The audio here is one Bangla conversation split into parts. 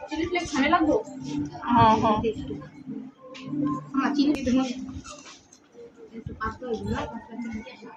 চিলি ফ্লেক্স ছানে লাগবো। হ্যাঁ হ্যাঁ হ্যাঁ চিনি দিতে হবে একটু পাতলা হয়ে গেল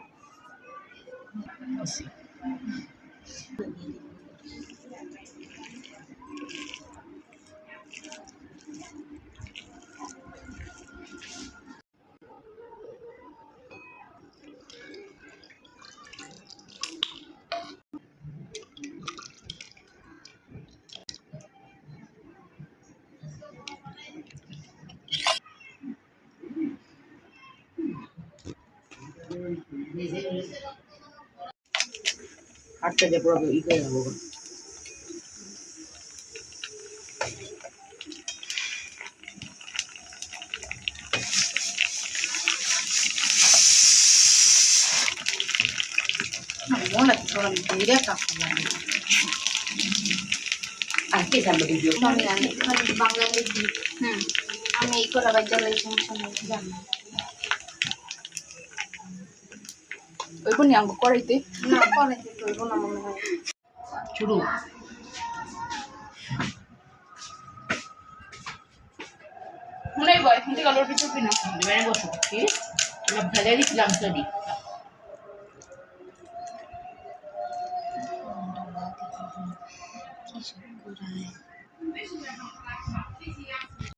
হাতটা যে পুরো ই করে নেবো আর কে জানবে ভিডিও আমি জানি বাংলা লিখি আমি এই করা বাদ দিলে সমস্যা নেই জানি ওই কোন আঙ্গ করাইতে না করাইতে তো ওই না মনে হয় শুরু মনে হয় বয় কিন্তু কালোর পিছু কিনা মানে বসো কি আমরা ভেলে দিলাম স্টাডি